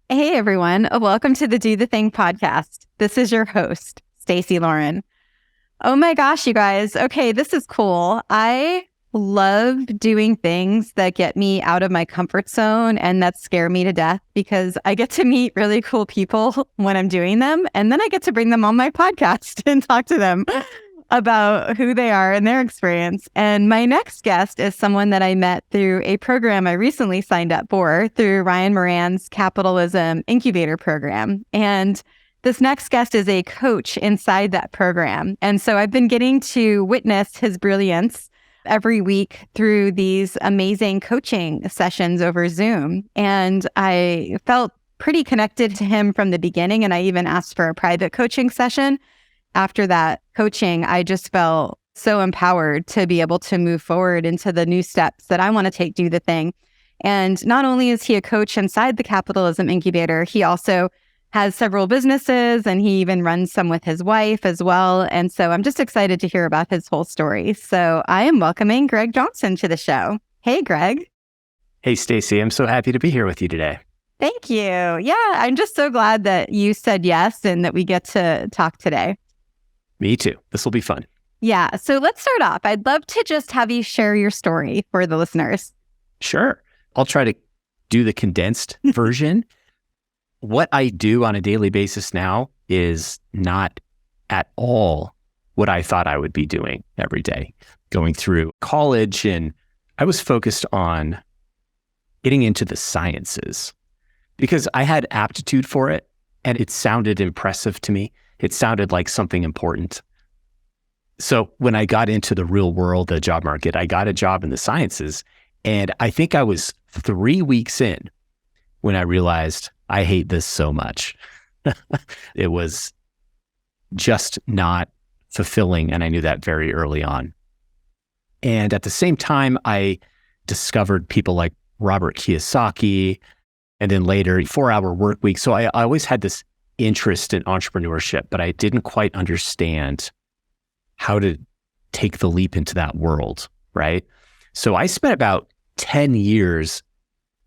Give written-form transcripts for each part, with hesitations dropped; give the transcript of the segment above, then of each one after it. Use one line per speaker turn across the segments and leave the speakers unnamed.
Hey everyone, welcome to the Do the Thing podcast. This is your host, Stacey Lauren. Oh my gosh, you guys. Okay, this is cool. I love doing things that get me out of my comfort zone and that scare me to death because I get to meet really cool people when I'm doing them. And then I get to bring them on my podcast and talk to them about who they are and their experience. And my next guest is someone that I met through a program I recently signed up for through Ryan Moran's Capitalism Incubator program. And this next guest is a coach inside that program. And so I've been getting to witness his brilliance every week through these amazing coaching sessions over Zoom. And I felt pretty connected to him from the beginning. And I even asked for a private coaching session. After that coaching, I just felt so empowered to be able to move forward into the new steps that I want to take, do the thing. And not only is he a coach inside the Capitalism Incubator, he also has several businesses and he even runs some with his wife as well. And so I'm just excited to hear about his whole story. So I am welcoming Greg Johnson to the show. Hey, Greg.
Hey, Stacey. I'm so happy to be here with you today.
Thank you. Yeah, I'm just so glad that you said yes and that we get to talk today.
Me too. This will be fun.
Yeah. So let's start off. I'd love to just have you share your story for the listeners.
Sure. I'll try to do the condensed version. What I do on a daily basis now is not at all what I thought I would be doing every day. Going through college, and I was focused on getting into the sciences because I had aptitude for it and it sounded impressive to me. It sounded like something important. So when I got into the real world, the job market, I got a job in the sciences. And I think I was 3 weeks in when I realized I hate this so much. It was just not fulfilling. And I knew that very early on. And at the same time, I discovered people like Robert Kiyosaki, and then later 4-hour work week. So I always had this interest in entrepreneurship, but I didn't quite understand how to take the leap into that world, right? So I spent about 10 years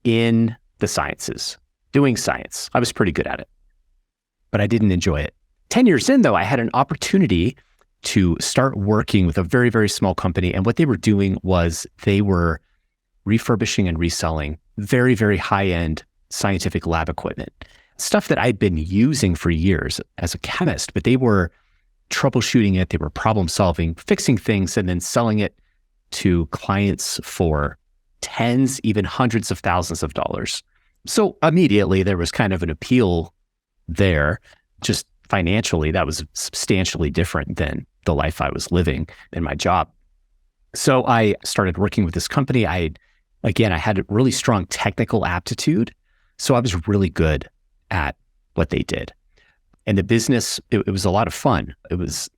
in the sciences, doing science. I was pretty good at it, but I didn't enjoy it. 10 years in, though, I had an opportunity to start working with a very, very small company. And what they were doing was they were refurbishing and reselling very, very high-end scientific lab equipment. Stuff that I'd been using for years as a chemist, but they were troubleshooting it, they were problem solving, fixing things, and then selling it to clients for tens, even hundreds of thousands of dollars. So immediately there was kind of an appeal there. Just financially, that was substantially different than the life I was living in my job. So I started working with this company. I had a really strong technical aptitude. So I was really good at what they did. And the business, it was a lot of fun. It was,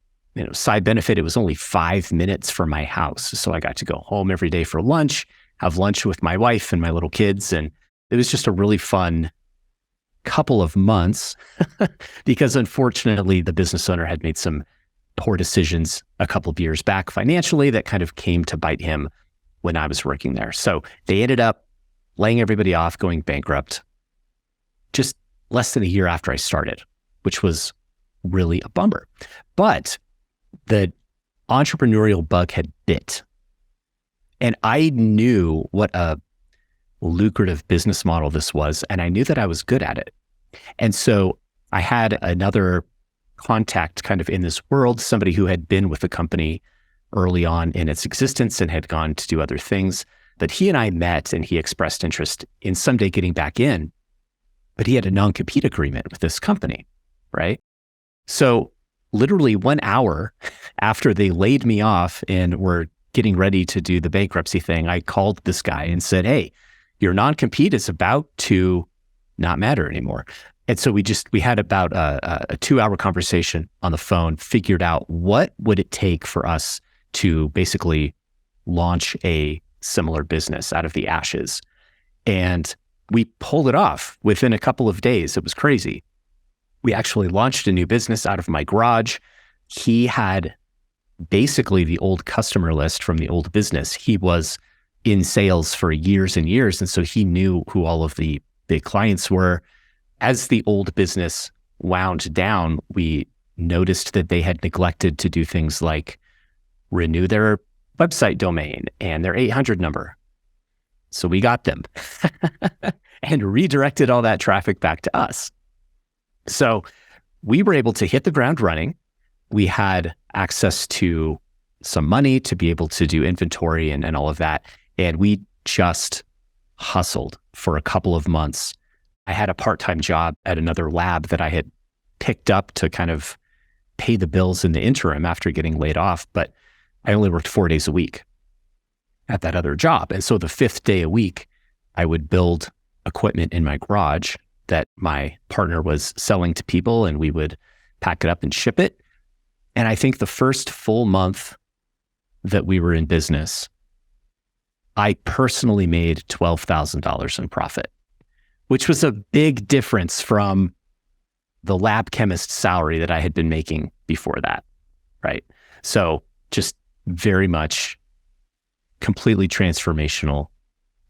side benefit, it was only 5 minutes from my house. So I got to go home every day for lunch, have lunch with my wife and my little kids. And it was just a really fun couple of months because unfortunately the business owner had made some poor decisions a couple of years back financially that kind of came to bite him when I was working there. So they ended up laying everybody off, going bankrupt, just less than a year after I started, which was really a bummer. But the entrepreneurial bug had bit. And I knew what a lucrative business model this was, and I knew that I was good at it. And so I had another contact kind of in this world, somebody who had been with the company early on in its existence and had gone to do other things, that he and I met, and he expressed interest in someday getting back in. But he had a non-compete agreement with this company, right? So literally 1 hour after they laid me off and were getting ready to do the bankruptcy thing, I called this guy and said, hey, your non-compete is about to not matter anymore. And so we had about a 2-hour conversation on the phone, figured out what would it take for us to basically launch a similar business out of the ashes. And we pulled it off within a couple of days. It was crazy. We actually launched a new business out of my garage. He had basically the old customer list from the old business. He was in sales for years and years. And so he knew who all of the big clients were. as the old business wound down, we noticed that they had neglected to do things like renew their website domain and their 800 number. So we got them and redirected all that traffic back to us. So we were able to hit the ground running. We had access to some money to be able to do inventory and all of that. And we just hustled for a couple of months. I had a part-time job at another lab that I had picked up to kind of pay the bills in the interim after getting laid off, but I only worked 4 days a week at that other job. And so the fifth day a week, I would build equipment in my garage that my partner was selling to people, and we would pack it up and ship it. And I think the first full month that we were in business, I personally made $12,000 in profit, which was a big difference from the lab chemist salary that I had been making before that, right? So just very much completely transformational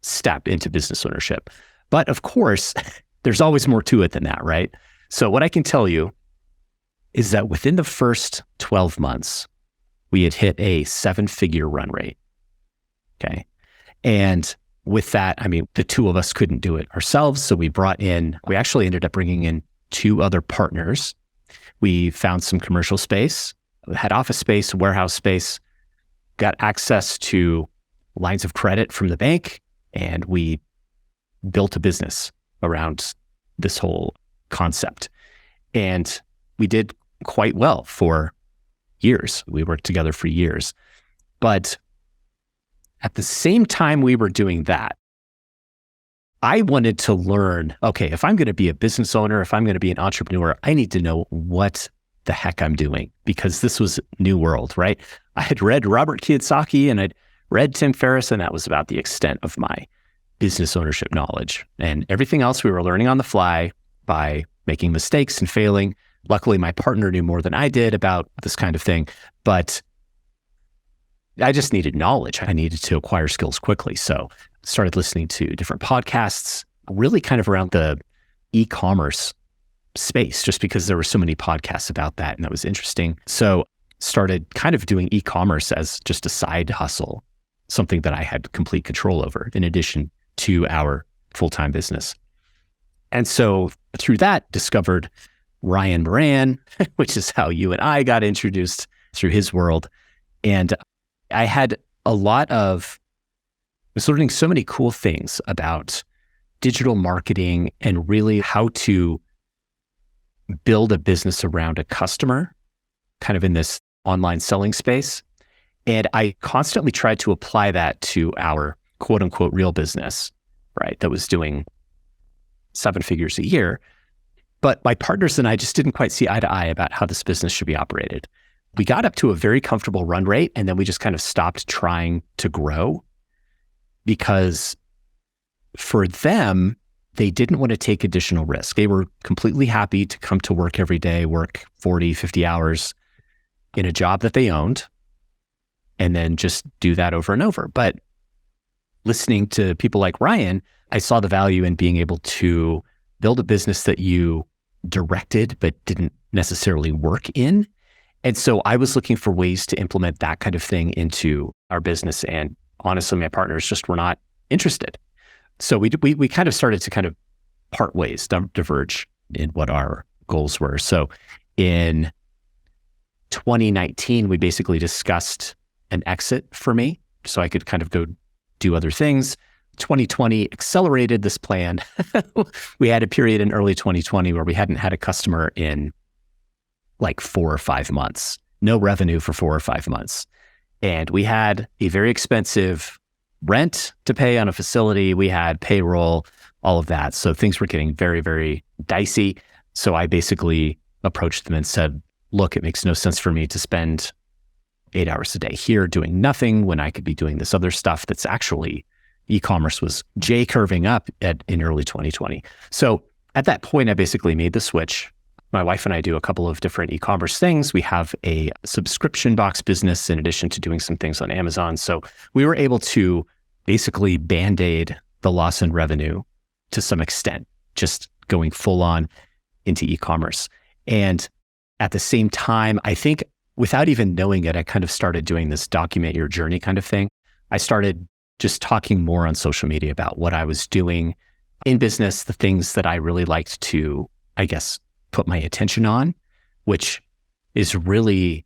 step into business ownership. But of course, there's always more to it than that, right? So what I can tell you is that within the first 12 months, we had hit a 7-figure run rate, okay? And with that, I mean, the two of us couldn't do it ourselves. So we actually ended up bringing in 2 other partners. We found some commercial space, had office space, warehouse space, got access to lines of credit from the bank, and we built a business around this whole concept. And we did quite well for years. We worked together for years. But at the same time we were doing that, I wanted to learn, okay, if I'm going to be a business owner, if I'm going to be an entrepreneur, I need to know what the heck I'm doing, because this was new world, right? I had read Robert Kiyosaki and I'd read Tim Ferriss, and that was about the extent of my business ownership knowledge. And everything else we were learning on the fly by making mistakes and failing. Luckily, my partner knew more than I did about this kind of thing, but I just needed knowledge. I needed to acquire skills quickly. So started listening to different podcasts, really kind of around the e-commerce space, just because there were so many podcasts about that and that was interesting. So started kind of doing e-commerce as just a side hustle, something that I had complete control over in addition to our full-time business. And so through that, discovered Ryan Moran, which is how you and I got introduced through his world. And I was learning so many cool things about digital marketing and really how to build a business around a customer, kind of in this online selling space. And I constantly tried to apply that to our quote unquote real business, right? That was doing 7 figures a year. But my partners and I just didn't quite see eye to eye about how this business should be operated. We got up to a very comfortable run rate, and then we just kind of stopped trying to grow because for them, they didn't want to take additional risk. They were completely happy to come to work every day, work 40, 50 hours in a job that they owned, and then just do that over and over. But listening to people like Ryan, I saw the value in being able to build a business that you directed but didn't necessarily work in. And so I was looking for ways to implement that kind of thing into our business. And honestly, my partners just were not interested. So we kind of started to kind of part ways, diverge in what our goals were. So in 2019, we basically discussed an exit for me so I could kind of go do other things. 2020 accelerated this plan. We had a period in early 2020 where we hadn't had a customer in like 4 or 5 months, no revenue for 4 or 5 months. And we had a very expensive rent to pay on a facility. We had payroll, all of that. So things were getting very, very dicey. So I basically approached them and said, look, it makes no sense for me to spend 8 hours a day here doing nothing when I could be doing this other stuff that's actually e-commerce was J-curving up in early 2020. So at that point, I basically made the switch. My wife and I do a couple of different e-commerce things. We have a subscription box business in addition to doing some things on Amazon. So we were able to basically band-aid the loss in revenue to some extent, just going full on into e-commerce. And at the same time, I think without even knowing it, I kind of started doing this document your journey kind of thing. I started just talking more on social media about what I was doing in business, the things that I really liked to, I guess, put my attention on, which is really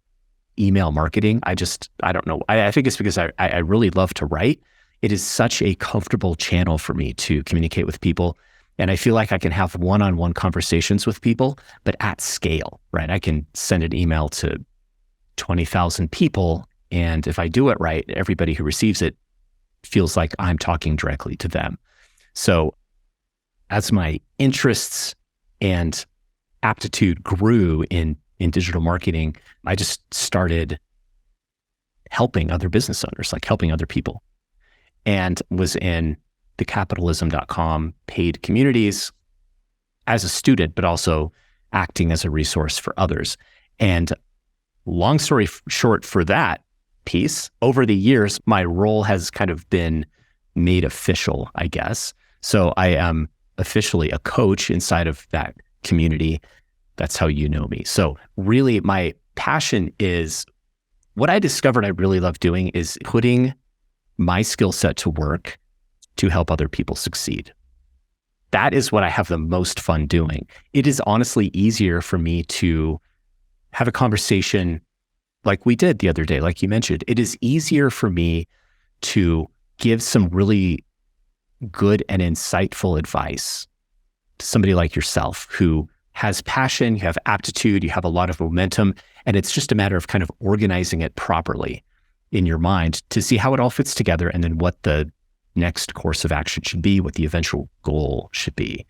email marketing. I don't know. I think it's because I really love to write. It is such a comfortable channel for me to communicate with people. And I feel like I can have one-on-one conversations with people, but at scale, right? I can send an email to 20,000 people. And if I do it right, everybody who receives it feels like I'm talking directly to them. So as my interests and aptitude grew in digital marketing, I just started helping other business owners, like helping other people, and was in the capitalism.com paid communities as a student, but also acting as a resource for others. And long story short for that piece, over the years, my role has kind of been made official, I guess. So I am officially a coach inside of that community. That's how you know me. So really my passion is, what I discovered I really love doing is putting my skill set to work to help other people succeed. That is what I have the most fun doing. It is honestly easier for me to have a conversation like we did the other day, like you mentioned. It is easier for me to give some really good and insightful advice to somebody like yourself who has passion, you have aptitude, you have a lot of momentum, and it's just a matter of kind of organizing it properly in your mind to see how it all fits together and then what the next course of action should be, what the eventual goal should be.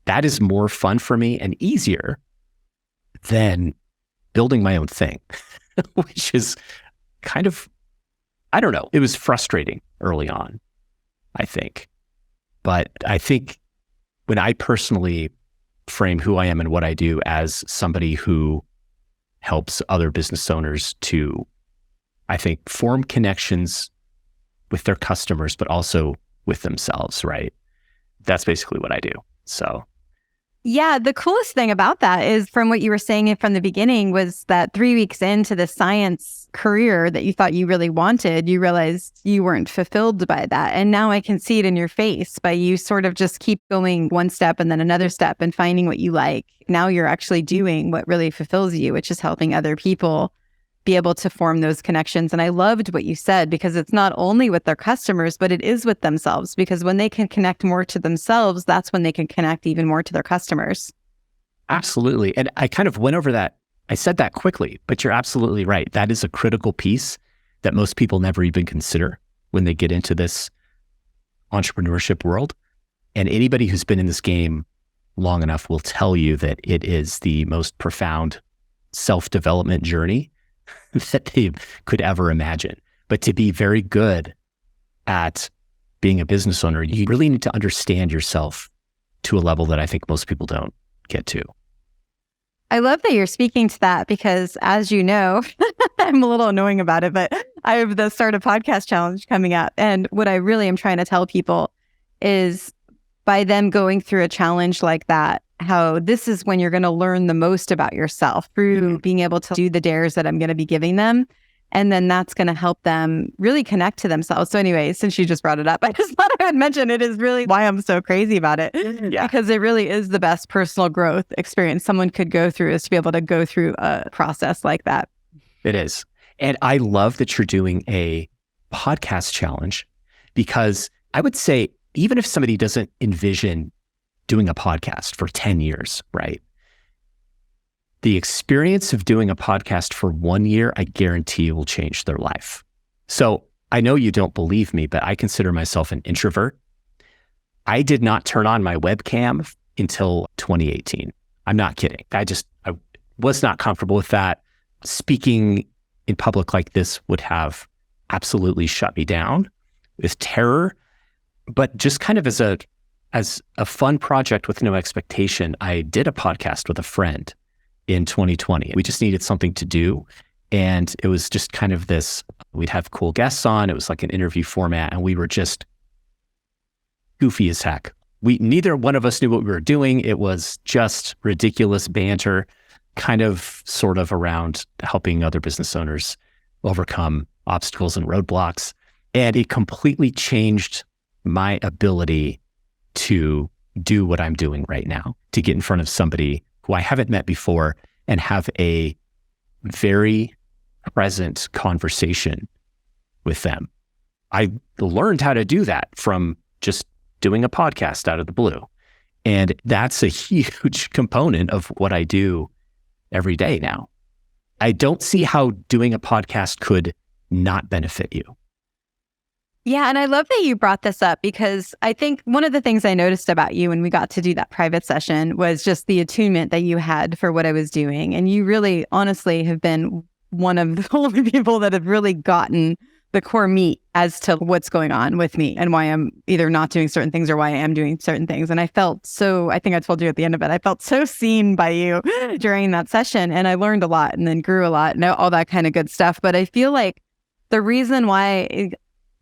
That is more fun for me and easier than building my own thing, which is kind of, I don't know, it was frustrating early on, I think. But I think when I personally frame who I am and what I do as somebody who helps other business owners to, I think, form connections with their customers, but also with themselves, right? That's basically what I do. So
yeah, the coolest thing about that is, from what you were saying from the beginning, was that 3 weeks into the science career that you thought you really wanted, you realized you weren't fulfilled by that. And now I can see it in your face by you sort of just keep going one step and then another step and finding what you like. Now you're actually doing what really fulfills you, which is helping other people be able to form those connections. And I loved what you said, because it's not only with their customers, but it is with themselves, because when they can connect more to themselves, that's when they can connect even more to their customers.
absolutely. And I kind of went over that. I said that quickly, but you're absolutely right. That is a critical piece that most people never even consider when they get into this entrepreneurship world. And anybody who's been in this game long enough will tell you that it is the most profound self-development journey that they could ever imagine. But to be very good at being a business owner, you really need to understand yourself to a level that I think most people don't get to.
I love that you're speaking to that, because as you know, I'm a little annoying about it, but I have the Start a Podcast Challenge coming up. And what I really am trying to tell people is, by them going through a challenge like that, how this is when you're going to learn the most about yourself through being able to do the dares that I'm going to be giving them. And then that's going to help them really connect to themselves. So anyway, since you just brought it up, I just thought I would mention it is really why I'm so crazy about it. Yeah. Because it really is the best personal growth experience someone could go through, is to be able to go through a process like that.
It is. And I love that you're doing a podcast challenge, because I would say, even if somebody doesn't envision doing a podcast for 10 years, right? The experience of doing a podcast for 1 year, I guarantee will change their life. So I know you don't believe me, but I consider myself an introvert. I did not turn on my webcam until 2018. I'm not kidding. I was not comfortable with that. Speaking in public like this would have absolutely shut me down with terror. But just kind of as a fun project with no expectation, I did a podcast with a friend in 2020. We just needed something to do. And it was just kind of this, we'd have cool guests on. It was like an interview format, and we were just goofy as heck neither one of us knew what we were doing. It was just ridiculous banter, kind of sort of around helping other business owners overcome obstacles and roadblocks. And it completely changed my ability to do what I'm doing right now, to get in front of somebody who I haven't met before and have a very present conversation with them. I learned how to do that from just doing a podcast out of the blue. And that's a huge component of what I do every day now. I don't see how doing a podcast could not benefit you.
Yeah. And I love that you brought this up, because I think one of the things I noticed about you when we got to do that private session was just the attunement that you had for what I was doing. And you really, honestly, have been one of the only people that have really gotten the core meat as to what's going on with me and why I'm either not doing certain things or why I am doing certain things. And I felt so, I think I told you at the end of it, I felt so seen by you during that session. And I learned a lot and then grew a lot and all that kind of good stuff. But I feel like the reason why,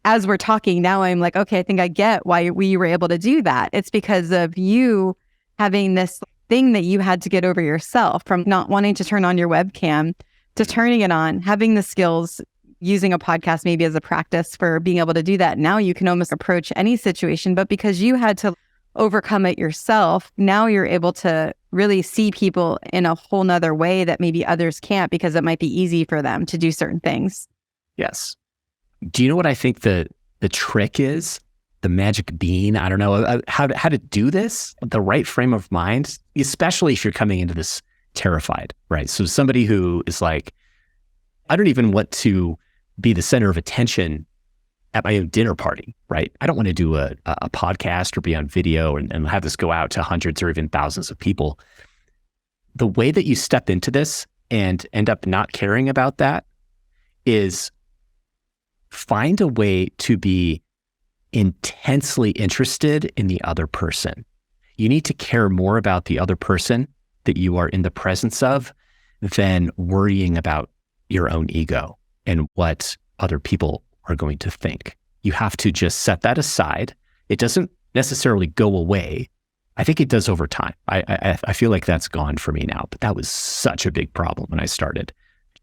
as we're talking now, I'm like, okay, I think I get why we were able to do that. It's because of you having this thing that you had to get over yourself, from not wanting to turn on your webcam to turning it on, having the skills, using a podcast maybe as a practice for being able to do that. Now you can almost approach any situation, but because you had to overcome it yourself, now you're able to really see people in a whole nother way that maybe others can't, because it might be easy for them to do certain things.
Yes. Do you know what I think the trick is? The magic bean? I don't know how to do this, the right frame of mind, especially if you're coming into this terrified, right? So somebody who is like, I don't even want to be the center of attention at my own dinner party, right? I don't want to do a podcast or be on video and have this go out to hundreds or even thousands of people. The way that you step into this and end up not caring about that is find a way to be intensely interested in the other person. You need to care more about the other person that you are in the presence of than worrying about your own ego and what other people are going to think. You have to just set that aside. It doesn't necessarily go away. I think it does over time. I feel like that's gone for me now, but that was such a big problem when I started.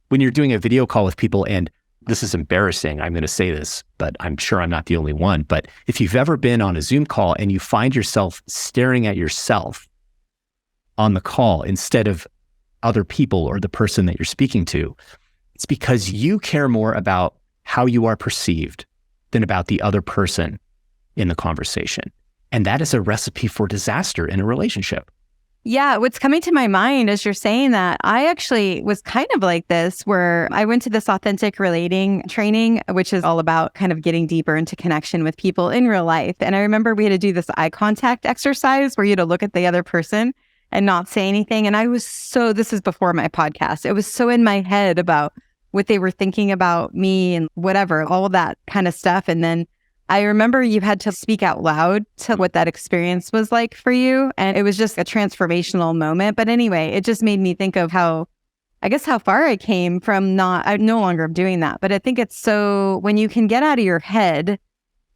When you're doing a video call with people, and this is embarrassing, I'm going to say this, but I'm sure I'm not the only one. But if you've ever been on a Zoom call and you find yourself staring at yourself on the call instead of other people or the person that you're speaking to, it's because you care more about how you are perceived than about the other person in the conversation. And that is a recipe for disaster in a relationship.
Yeah, what's coming to my mind as you're saying that, I actually was kind of like this, where I went to this authentic relating training, which is all about kind of getting deeper into connection with people in real life. And I remember we had to do this eye contact exercise where you had to look at the other person and not say anything. And I was this is before my podcast, it was so in my head about what they were thinking about me and whatever, all of that kind of stuff. And then I remember you had to speak out loud to what that experience was like for you. And it was just a transformational moment. But anyway, it just made me think of how far I came from I no longer am doing that. But I think it's so, when you can get out of your head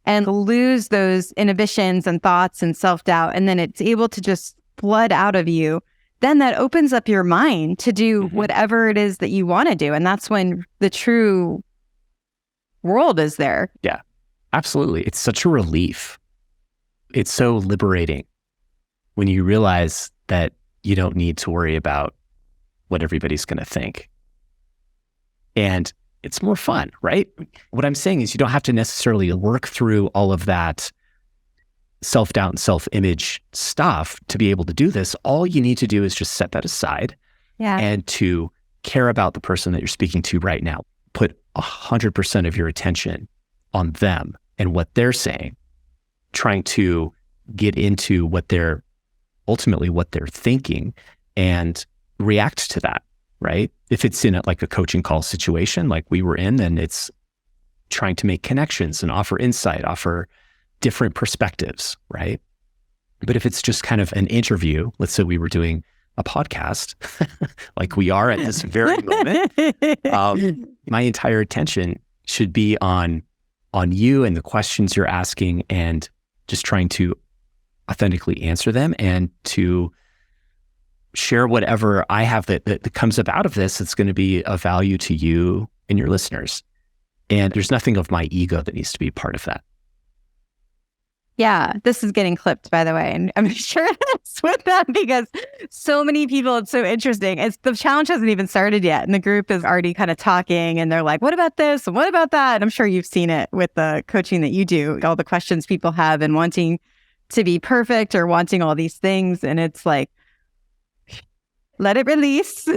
and lose those inhibitions and thoughts and self-doubt, and then it's able to just flood out of you, then that opens up your mind to do whatever it is that you want to do. And that's when the true world is there.
Yeah, absolutely. It's such a relief. It's so liberating when you realize that you don't need to worry about what everybody's going to think. And it's more fun, right? What I'm saying is you don't have to necessarily work through all of that self-doubt and self-image stuff to be able to do this. All you need to do is just set that aside and to care about the person that you're speaking to right now. Put 100% of your attention on them and what they're saying, trying to get into what they're thinking and react to that, right? If it's in a coaching call situation like we were in, then it's trying to make connections and offer insight, offer different perspectives, right? But if it's just kind of an interview, let's say we were doing a podcast like we are at this very moment, my entire attention should be on you and the questions you're asking, and just trying to authentically answer them and to share whatever I have that comes up out of this that's going to be of value to you and your listeners. And there's nothing of my ego that needs to be part of that.
Yeah, this is getting clipped, by the way. And I'm sure it's with that because so many people, it's so interesting. The challenge hasn't even started yet. And the group is already kind of talking and they're like, what about this? And what about that? And I'm sure you've seen it with the coaching that you do, all the questions people have and wanting to be perfect or wanting all these things. And it's like, let it release.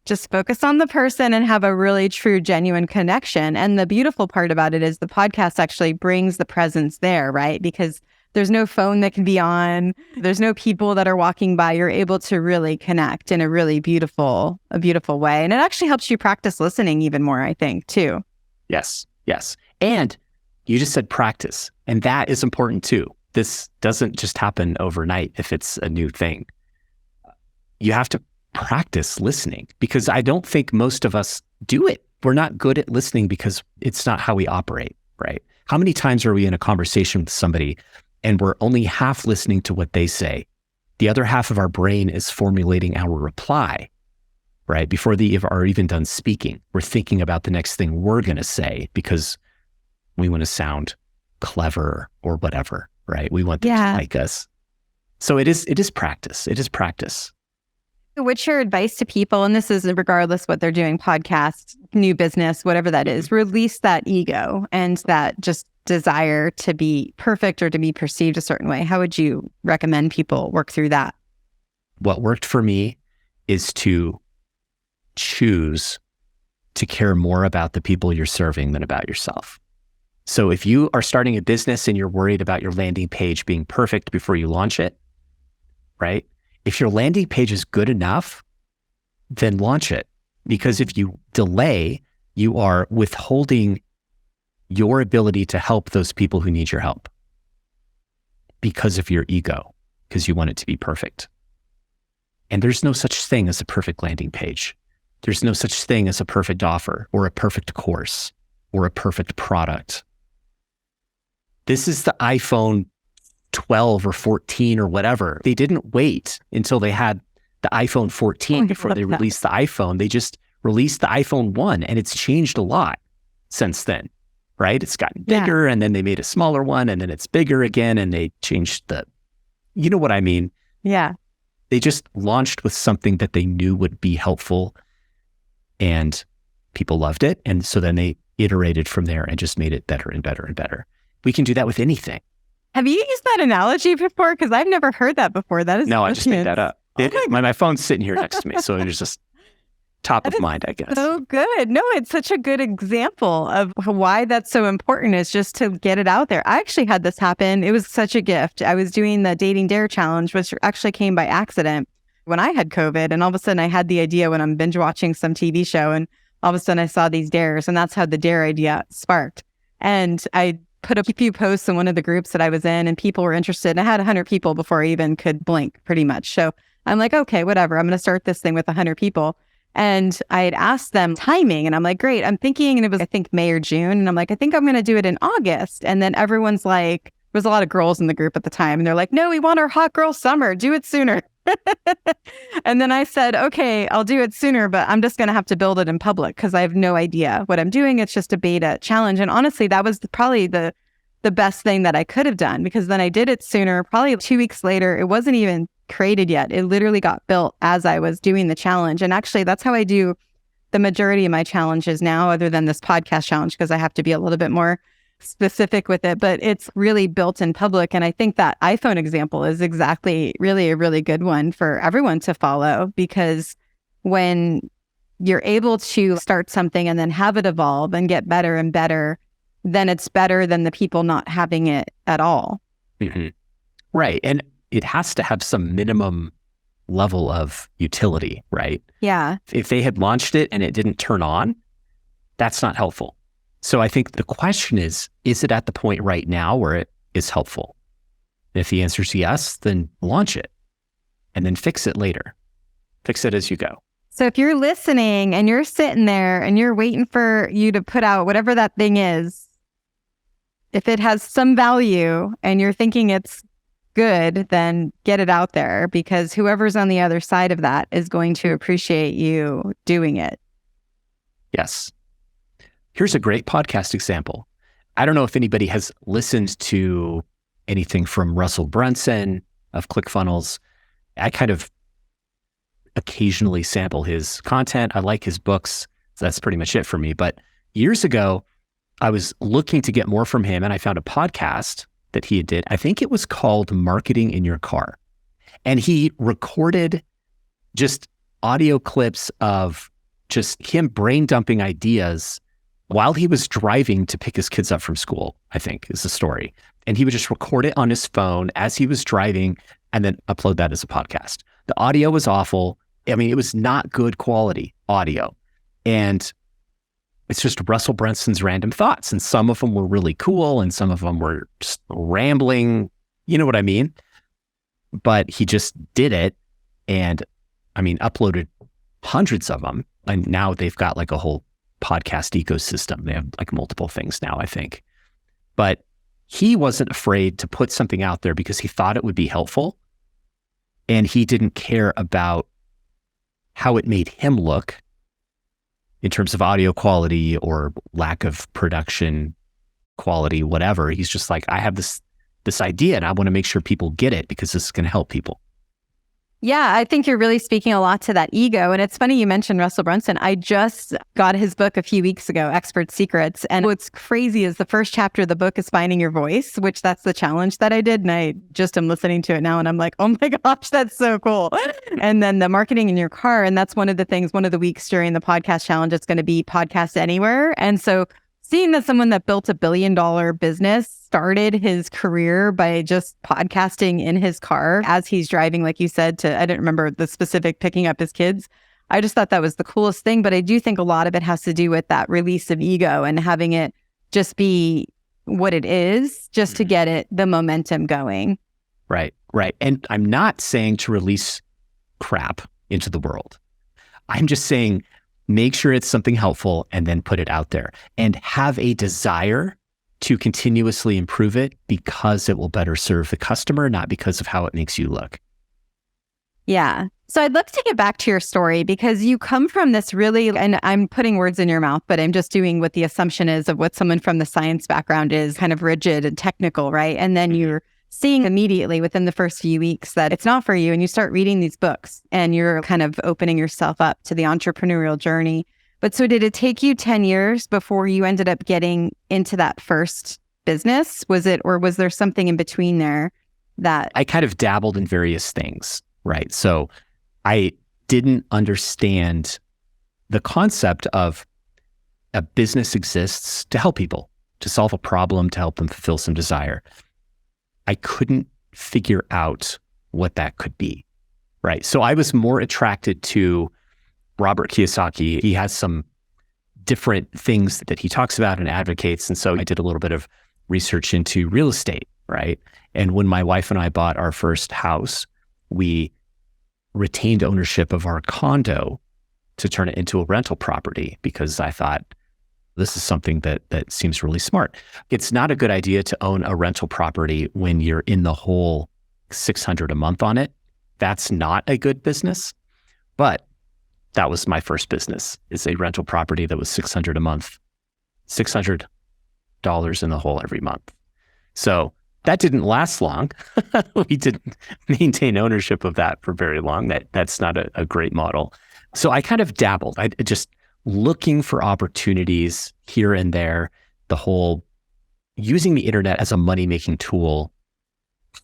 Just focus on the person and have a really true, genuine connection. And the beautiful part about it is the podcast actually brings the presence there, right? Because there's no phone that can be on. There's no people that are walking by. You're able to really connect in a really beautiful way. And it actually helps you practice listening even more, I think, too.
Yes. And you just said practice. And that is important too. This doesn't just happen overnight if it's a new thing. You have to practice listening because I don't think most of us do it. We're not good at listening because it's not how we operate, right? How many times are we in a conversation with somebody and we're only half listening to what they say? The other half of our brain is formulating our reply, right? Before they are even done speaking, we're thinking about the next thing we're going to say because we want to sound clever or whatever, right? We want them to like us. So it is practice. It is practice.
What's your advice to people? And this is regardless what they're doing, podcast, new business, whatever that is, release that ego and that just desire to be perfect or to be perceived a certain way. How would you recommend people work through that?
What worked for me is to choose to care more about the people you're serving than about yourself. So if you are starting a business and you're worried about your landing page being perfect before you launch it, right? If your landing page is good enough, then launch it. Because if you delay, you are withholding your ability to help those people who need your help because of your ego, because you want it to be perfect. And there's no such thing as a perfect landing page. There's no such thing as a perfect offer or a perfect course or a perfect product. This is the iPhone 12 or 14 or whatever. They didn't wait until they had the iPhone 14 before they released the iPhone. They just released the iPhone 1 and it's changed a lot since then, right? It's gotten bigger and then they made a smaller one and then it's bigger again and they changed you know what I mean?
Yeah.
They just launched with something that they knew would be helpful and people loved it. And so then they iterated from there and just made it better and better and better. We can do that with anything.
Have you used that analogy before? Because I've never heard that before. That is
no, I just made that up. My phone's sitting here next to me, so it's just top of mind, I guess.
So good. No, it's such a good example of why that's so important is just to get it out there. I actually had this happen. It was such a gift. I was doing the Dating Dare Challenge, which actually came by accident when I had COVID. And all of a sudden I had the idea when I'm binge watching some TV show and all of a sudden I saw these dares and that's how the dare idea sparked. And I put a few posts in one of the groups that I was in and people were interested. And I had 100 people before I even could blink pretty much. So I'm like, okay, whatever. I'm going to start this thing with 100 people. And I had asked them timing and I'm like, great. I'm thinking, and it was, I think, May or June. And I'm like, I think I'm going to do it in August. And then everyone's like, there was a lot of girls in the group at the time. And they're like, no, we want our hot girl summer. Do it sooner. And then I said, okay, I'll do it sooner, but I'm just going to have to build it in public because I have no idea what I'm doing. It's just a beta challenge. And honestly, that was probably the best thing that I could have done because then I did it sooner. Probably 2 weeks later, it wasn't even created yet. It literally got built as I was doing the challenge. And actually, that's how I do the majority of my challenges now, other than this podcast challenge, because I have to be a little bit more specific with it, but it's really built in public. And I think that iPhone example is exactly really a really good one for everyone to follow, because when you're able to start something and then have it evolve and get better and better, then it's better than the people not having it at all.
Mm-hmm. Right. And it has to have some minimum level of utility, right?
Yeah.
If they had launched it and it didn't turn on, that's not helpful. So I think the question is it at the point right now where it is helpful? And if the answer is yes, then launch it and then fix it later. Fix it as you go.
So if you're listening and you're sitting there and you're waiting for you to put out whatever that thing is, if it has some value and you're thinking it's good, then get it out there, because whoever's on the other side of that is going to appreciate you doing it.
Yes. Here's a great podcast example. I don't know if anybody has listened to anything from Russell Brunson of ClickFunnels. I kind of occasionally sample his content. I like his books. So that's pretty much it for me. But years ago, I was looking to get more from him, and I found a podcast that he did. I think it was called Marketing in Your Car. And he recorded just audio clips of just him brain dumping ideas while he was driving to pick his kids up from school, I think is the story. And he would just record it on his phone as he was driving and then upload that as a podcast. The audio was awful. I mean, it was not good quality audio. And it's just Russell Brunson's random thoughts. And some of them were really cool and some of them were just rambling. You know what I mean? But he just did it. And I mean, uploaded hundreds of them. And now they've got like a whole podcast ecosystem. They have like multiple things now, I think. But he wasn't afraid to put something out there because he thought it would be helpful. And he didn't care about how it made him look in terms of audio quality or lack of production quality, whatever. He's just like, I have this idea and I want to make sure people get it because this is going to help people.
Yeah, I think you're really speaking a lot to that ego. And it's funny you mentioned Russell Brunson. I just got his book a few weeks ago, Expert Secrets. And what's crazy is the first chapter of the book is finding your voice, which that's the challenge that I did. And I just am listening to it now and I'm like, oh my gosh, that's so cool. And then the marketing in your car. And that's one of the things, one of the weeks during the podcast challenge, it's going to be podcast anywhere. And so seeing that someone that built $1 billion business started his career by just podcasting in his car as he's driving, like you said, I didn't remember the specific picking up his kids. I just thought that was the coolest thing. But I do think a lot of it has to do with that release of ego and having it just be what it is, just to get the momentum going.
Right. And I'm not saying to release crap into the world. I'm just saying, make sure it's something helpful and then put it out there and have a desire to continuously improve it because it will better serve the customer, not because of how it makes you look.
Yeah. So I'd love to get back to your story because you come from this really, and I'm putting words in your mouth, but I'm just doing what the assumption is of what someone from the science background is, kind of rigid and technical, right? And then you're seeing immediately within the first few weeks that it's not for you. And you start reading these books and you're kind of opening yourself up to the entrepreneurial journey. But so did it take you 10 years before you ended up getting into that first business? Was there something in between there that...
I kind of dabbled in various things, right? So I didn't understand the concept of a business exists to help people, to solve a problem, to help them fulfill some desire. I couldn't figure out what that could be, right? So I was more attracted to Robert Kiyosaki. He has some different things that he talks about and advocates. And so I did a little bit of research into real estate, right? And when my wife and I bought our first house, we retained ownership of our condo to turn it into a rental property because I thought, this is something that seems really smart. It's not a good idea to own a rental property when you're in the hole $600 a month on it. That's not a good business. But that was my first business, is a rental property that was $600 a month, $600 in the hole every month. So that didn't last long. We didn't maintain ownership of that for very long. That's not a great model. So I kind of dabbled. I just looking for opportunities here and there. The whole using the internet as a money-making tool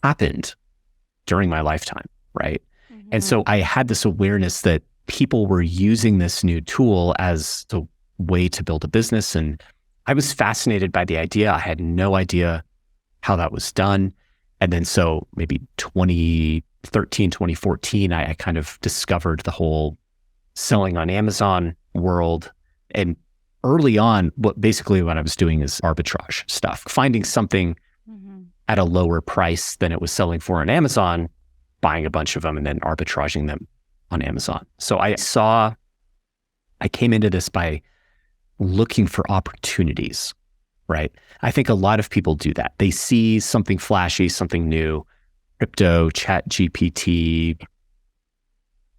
happened during my lifetime, right? Mm-hmm. And so I had this awareness that people were using this new tool as a way to build a business. And I was fascinated by the idea. I had no idea how that was done. And then so maybe 2013, 2014, I kind of discovered the whole selling on Amazon world. And early on, what I was doing is arbitrage stuff, finding something at a lower price than it was selling for on Amazon, buying a bunch of them and then arbitraging them on Amazon. So I came into this by looking for opportunities, right? I think a lot of people do that. They see something flashy, something new, crypto, chat GPT,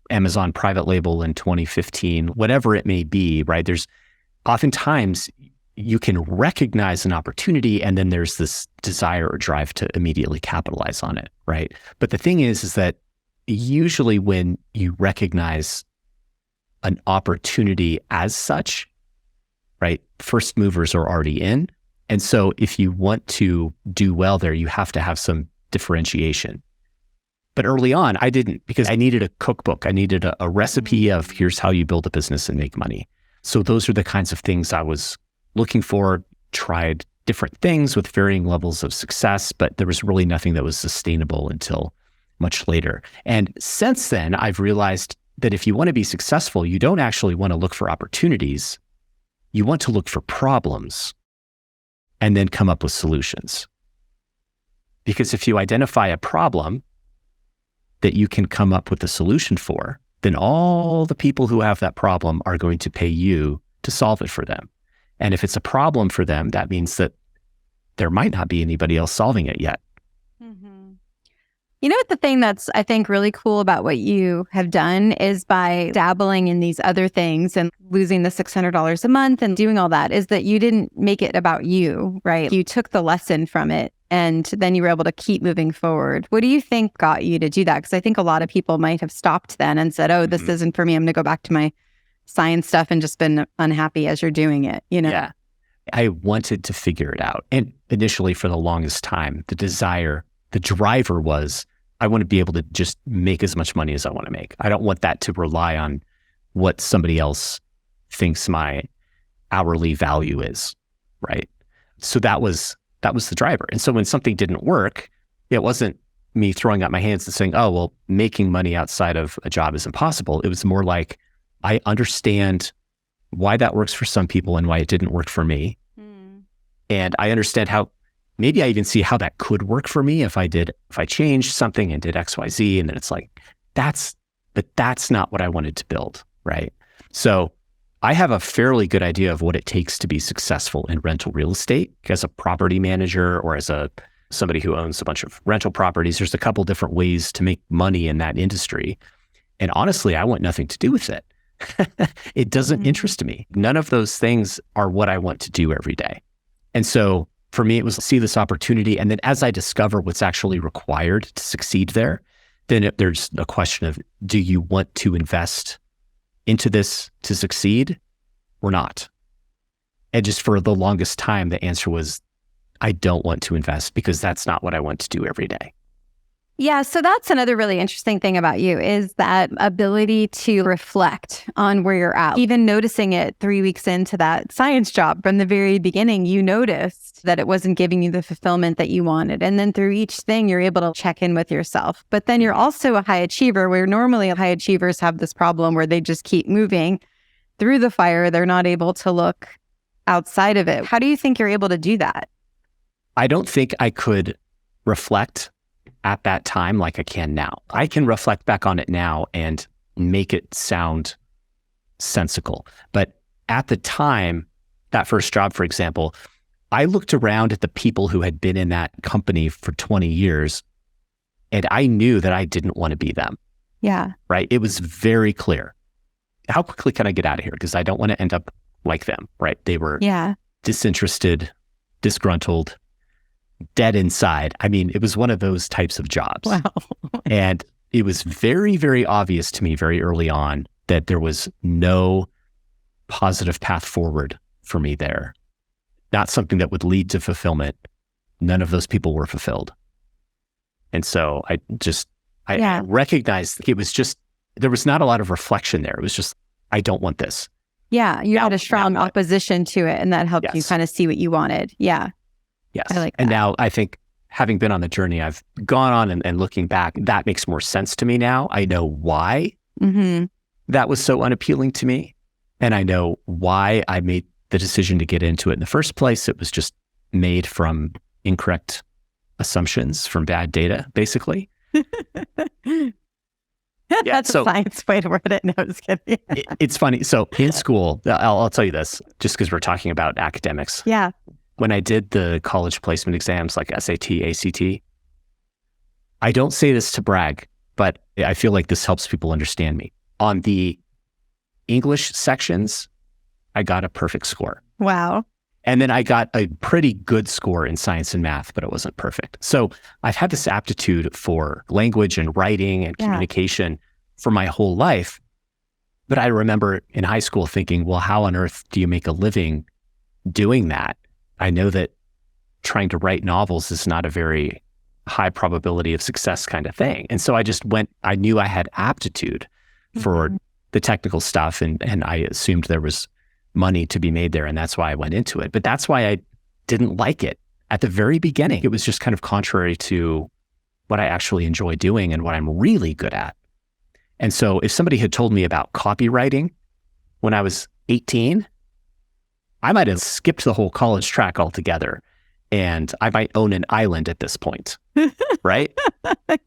Amazon private label in 2015, whatever it may be, right? There's oftentimes you can recognize an opportunity and then there's this desire or drive to immediately capitalize on it, right? But the thing is that usually when you recognize an opportunity as such, right, first movers are already in. And so if you want to do well there, you have to have some differentiation. But early on, I didn't, because I needed a cookbook. I needed a recipe of here's how you build a business and make money. So those are the kinds of things I was looking for, tried different things with varying levels of success, but there was really nothing that was sustainable until much later. And since then, I've realized that if you want to be successful, you don't actually want to look for opportunities. You want to look for problems and then come up with solutions. Because if you identify a problem that you can come up with a solution for, then all the people who have that problem are going to pay you to solve it for them. And if it's a problem for them, that means that there might not be anybody else solving it yet.
Mm-hmm. You know what the thing that's, I think, really cool about what you have done is by dabbling in these other things and losing the $600 a month and doing all that is that you didn't make it about you, right? You took the lesson from it and then you were able to keep moving forward. What do you think got you to do that? Because I think a lot of people might have stopped then and said, oh, this isn't for me. I'm going to go back to my science stuff and just been unhappy as you're doing it, you know?
Yeah. I wanted to figure it out. And initially for the longest time, the driver was, I want to be able to just make as much money as I want to make. I don't want that to rely on what somebody else thinks my hourly value is, right? So that was the driver. And so when something didn't work, it wasn't me throwing up my hands and saying, oh, well, making money outside of a job is impossible. It was more like, I understand why that works for some people and why it didn't work for me. And I understand how, maybe I even see how that could work for me if I changed something and did X, Y, Z. And then it's like, that's not what I wanted to build, right? So I have a fairly good idea of what it takes to be successful in rental real estate as a property manager or as somebody who owns a bunch of rental properties. There's a couple different ways to make money in that industry. And honestly, I want nothing to do with it. It doesn't interest me. None of those things are what I want to do every day. And so for me, it was see this opportunity. And then as I discover what's actually required to succeed there, then there's a question of, do you want to invest into this to succeed or not? And just for the longest time, the answer was, I don't want to invest because that's not what I want to do every day.
Yeah, so that's another really interesting thing about you is that ability to reflect on where you're at. Even noticing it 3 weeks into that science job from the very beginning, you noticed that it wasn't giving you the fulfillment that you wanted. And then through each thing, you're able to check in with yourself. But then you're also a high achiever, where normally high achievers have this problem where they just keep moving through the fire. They're not able to look outside of it. How do you think you're able to do that?
I don't think I could reflect at that time like I can now. I can reflect back on it now and make it sound sensical. But at the time, that first job, for example, I looked around at the people who had been in that company for 20 years and I knew that I didn't want to be them.
Yeah.
Right? It was very clear. How quickly can I get out of here? Because I don't want to end up like them, right? They were disinterested, disgruntled, dead inside. I mean, it was one of those types of jobs.
Wow.
And it was very, very obvious to me very early on that there was no positive path forward for me there. Not something that would lead to fulfillment. None of those people were fulfilled. And so I recognized it was just, there was not a lot of reflection there. It was just, I don't want this.
Yeah. You had a strong opposition to it and that helped you kind of see what you wanted. Yeah.
Yes.
I like that.
And now I think having been on the journey I've gone on and looking back, that makes more sense to me now. I know why that was so unappealing to me. And I know why I made the decision to get into it in the first place. It was just made from incorrect assumptions, from bad data, basically.
That's a science way to word it. No, I was kidding.
It's funny. So in school, I'll tell you this, just because we're talking about academics.
Yeah.
When I did the college placement exams like SAT, ACT, I don't say this to brag, but I feel like this helps people understand me. On the English sections, I got a perfect score.
Wow.
And then I got a pretty good score in science and math, but it wasn't perfect. So I've had this aptitude for language and writing and communication for my whole life. But I remember in high school thinking, well, how on earth do you make a living doing that? I know that trying to write novels is not a very high probability of success kind of thing. And so I knew I had aptitude for the technical stuff, and I assumed there was money to be made there. And that's why I went into it. But that's why I didn't like it at the very beginning. It was just kind of contrary to what I actually enjoy doing and what I'm really good at. And so if somebody had told me about copywriting when I was 18, I might have skipped the whole college track altogether, and I might own an island at this point, right?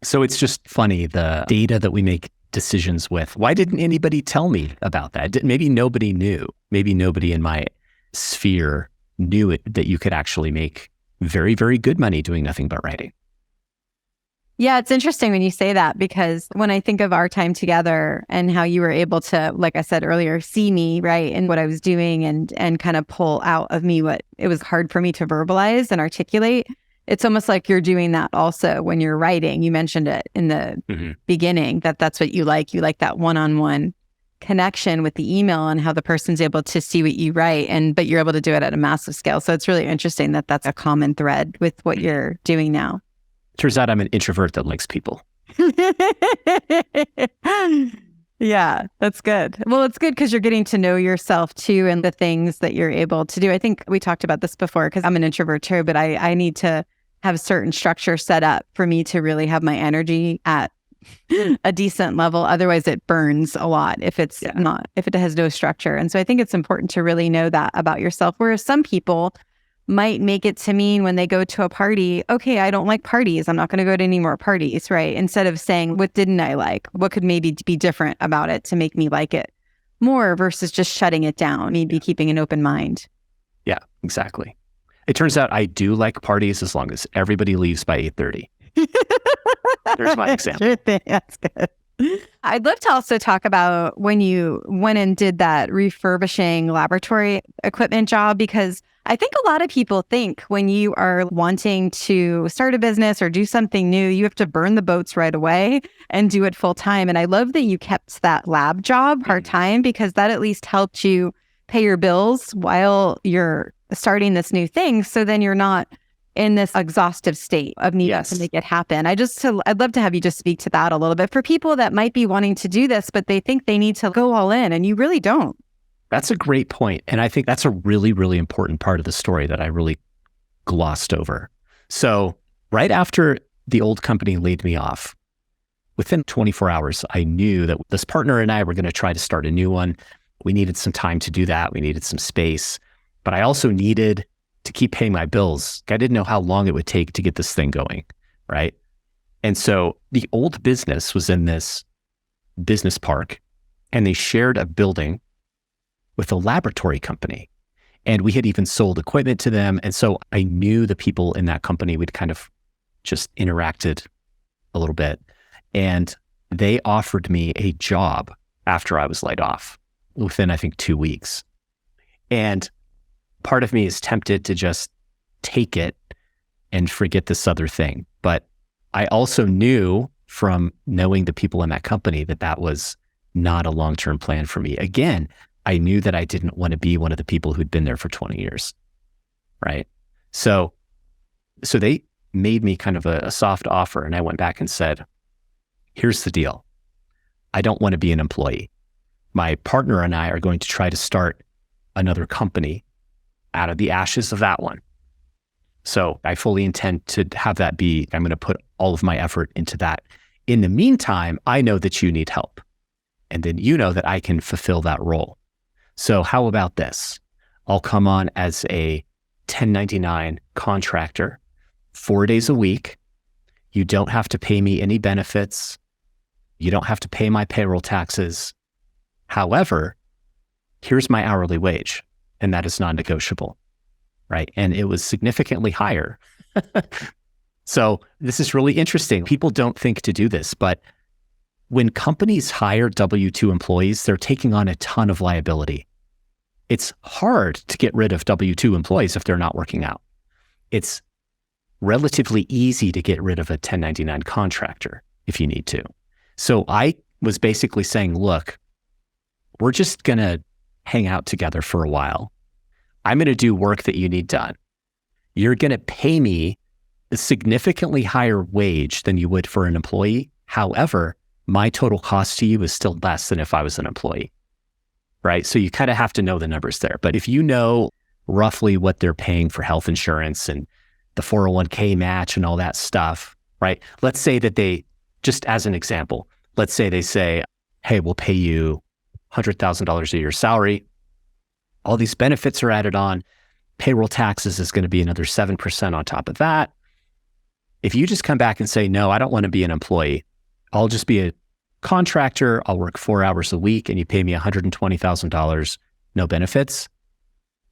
So it's just funny, the data that we make decisions with. Why didn't anybody tell me about that? Maybe nobody knew. Maybe nobody in my sphere knew it, that you could actually make very, very good money doing nothing but writing.
Yeah, it's interesting when you say that, because when I think of our time together and how you were able to, like I said earlier, see me, right, and what I was doing and kind of pull out of me what it was hard for me to verbalize and articulate. It's almost like you're doing that also when you're writing. You mentioned it in the beginning, that's what you like. You like that one-on-one connection with the email and how the person's able to see what you write, but you're able to do it at a massive scale. So it's really interesting that that's a common thread with what you're doing now.
Turns out I'm an introvert that likes people.
Yeah, that's good. Well, it's good because you're getting to know yourself too, and the things that you're able to do. I think we talked about this before, because I'm an introvert too, but I need to have certain structure set up for me to really have my energy at a decent level. Otherwise it burns a lot if it has no structure. And so I think it's important to really know that about yourself. Whereas some people might make it to mean when they go to a party, okay, I don't like parties, I'm not going to go to any more parties, right? Instead of saying, what didn't I like? What could maybe be different about it to make me like it more, versus just shutting it down, maybe keeping an open mind.
Yeah, exactly. It turns out I do like parties as long as everybody leaves by 8:30. There's my example.
Sure thing. That's good. I'd love to also talk about when you went and did that refurbishing laboratory equipment job, because I think a lot of people think when you are wanting to start a business or do something new, you have to burn the boats right away and do it full time. And I love that you kept that lab job part time, because that at least helped you pay your bills while you're starting this new thing. So then you're not in this exhaustive state of needing to make it happen. I'd love to have you just speak to that a little bit for people that might be wanting to do this, but they think they need to go all in, and you really don't.
That's a great point. And I think that's a really, really important part of the story that I really glossed over. So right after the old company laid me off, within 24 hours, I knew that this partner and I were going to try to start a new one. We needed some time to do that. We needed some space, but I also needed to keep paying my bills. I didn't know how long it would take to get this thing going, right? And so the old business was in this business park, and they shared a building with a laboratory company. And we had even sold equipment to them. And so I knew the people in that company. We'd kind of just interacted a little bit. And they offered me a job after I was laid off within, I think, 2 weeks. And part of me is tempted to just take it and forget this other thing. But I also knew from knowing the people in that company that that was not a long-term plan for me. Again, I knew that I didn't want to be one of the people who'd been there for 20 years, right? So they made me kind of a soft offer, and I went back and said, here's the deal. I don't want to be an employee. My partner and I are going to try to start another company out of the ashes of that one. So I fully intend to have that be, I'm going to put all of my effort into that. In the meantime, I know that you need help. And then you know that I can fulfill that role. So how about this? I'll come on as a 1099 contractor, 4 days a week. You don't have to pay me any benefits. You don't have to pay my payroll taxes. However, here's my hourly wage. And that is non-negotiable, right? And it was significantly higher So this is really interesting. People don't think to do this, but when companies hire W-2 employees, they're taking on a ton of liability. It's hard to get rid of W-2 employees if they're not working out. It's relatively easy to get rid of a 1099 contractor if you need to. So I was basically saying, look, we're just going to hang out together for a while. I'm going to do work that you need done. You're going to pay me a significantly higher wage than you would for an employee. However, my total cost to you is still less than if I was an employee, right? So you kind of have to know the numbers there. But if you know roughly what they're paying for health insurance and the 401k match and all that stuff, right? Let's say that they, just as an example, let's say they say, hey, we'll pay you $100,000 a year salary. All these benefits are added on. Payroll taxes is going to be another 7% on top of that. If you just come back and say, no, I don't want to be an employee. I'll just be a contractor. I'll work 4 hours a week and you pay me $120,000, no benefits.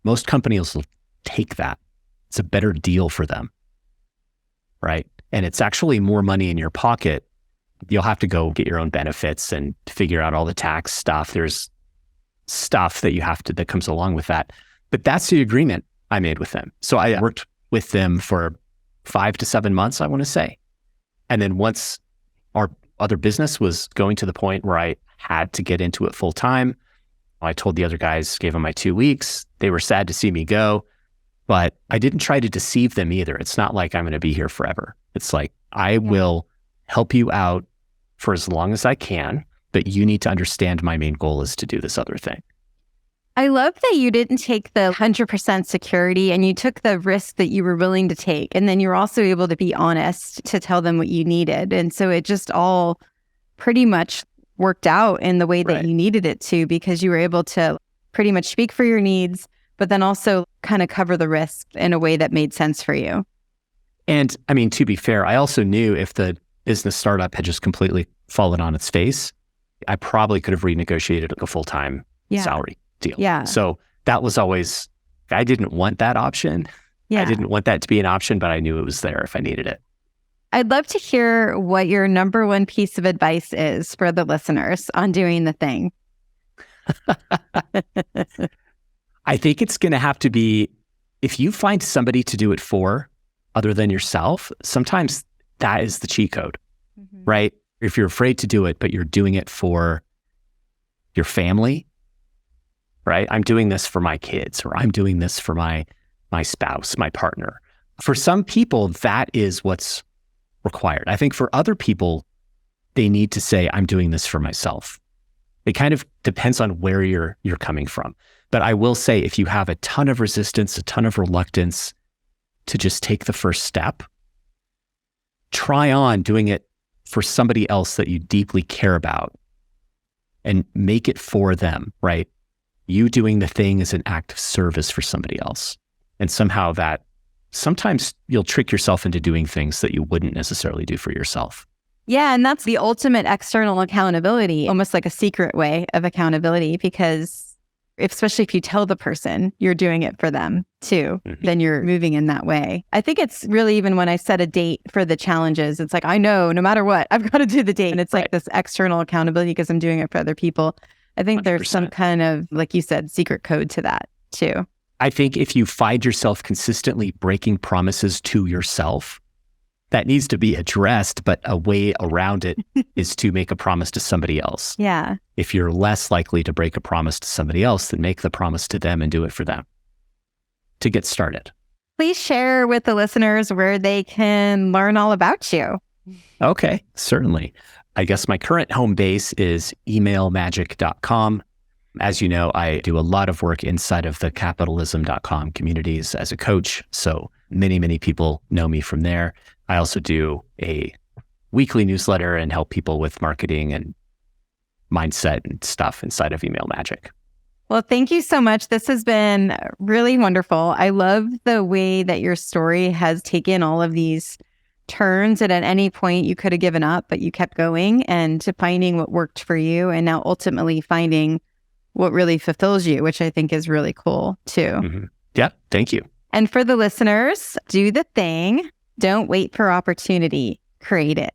Most companies will take that. It's a better deal for them, right? And it's actually more money in your pocket. You'll have to go get your own benefits and figure out all the tax stuff. There's stuff that that comes along with that. But that's the agreement I made with them. So I worked with them for 5 to 7 months, I want to say. And then once our other business was going to the point where I had to get into it full time, I told the other guys, gave them my 2 weeks. They were sad to see me go, but I didn't try to deceive them either. It's not like I'm going to be here forever. It's like, I will help you out for as long as I can, but you need to understand my main goal is to do this other thing.
I love that you didn't take the 100% security and you took the risk that you were willing to take. And then you're also able to be honest to tell them what you needed. And so it just all pretty much worked out in the way that you needed it to, because you were able to pretty much speak for your needs, but then also kind of cover the risk in a way that made sense for you.
And I mean, to be fair, I also knew if the business startup had just completely fallen on its face, I probably could have renegotiated a full-time salary deal.
Yeah.
So that was always, I didn't want that option.
Yeah.
I didn't want that to be an option, but I knew it was there if I needed it.
I'd love to hear what your number one piece of advice is for the listeners on doing the thing.
I think it's going to have to be, if you find somebody to do it for other than yourself, sometimes that is the cheat code, right? If you're afraid to do it, but you're doing it for your family, right? I'm doing this for my kids, or I'm doing this for my spouse, my partner. For some people, that is what's required. I think for other people, they need to say, I'm doing this for myself. It kind of depends on where you're coming from. But I will say, if you have a ton of resistance, a ton of reluctance to just take the first step, try on doing it for somebody else that you deeply care about and make it for them, right? You doing the thing is an act of service for somebody else. And somehow that, sometimes you'll trick yourself into doing things that you wouldn't necessarily do for yourself.
Yeah, and that's the ultimate external accountability, almost like a secret way of accountability, because especially if you tell the person you're doing it for them too, then you're moving in that way. I think it's really, even when I set a date for the challenges, it's like, I know no matter what, I've got to do the date. And it's like this external accountability because I'm doing it for other people. I think 100%. There's some kind of, like you said, secret code to that too.
I think if you find yourself consistently breaking promises to yourself, that needs to be addressed, but a way around it is to make a promise to somebody else.
Yeah.
If you're less likely to break a promise to somebody else, then make the promise to them and do it for them to get started.
Please share with the listeners where they can learn all about you.
Okay, certainly. I guess my current home base is emailmagic.com. As you know, I do a lot of work inside of the capitalism.com communities as a coach. So many people know me from there. I also do a weekly newsletter and help people with marketing and mindset and stuff inside of Email Magic.
Well, thank you so much. This has been really wonderful. I love the way that your story has taken all of these turns, and at any point you could have given up, but you kept going and to finding what worked for you, and now ultimately finding what really fulfills you, which I think is really cool too.
Yeah, thank you.
And for the listeners, do the thing. Don't wait for opportunity, create it.